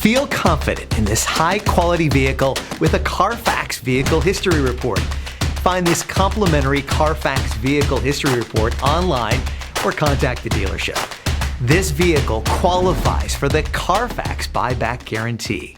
Feel confident in this high-quality vehicle with a Carfax Vehicle History Report. Find this complimentary Carfax Vehicle History Report online or contact the dealership. This vehicle qualifies for the Carfax Buyback Guarantee.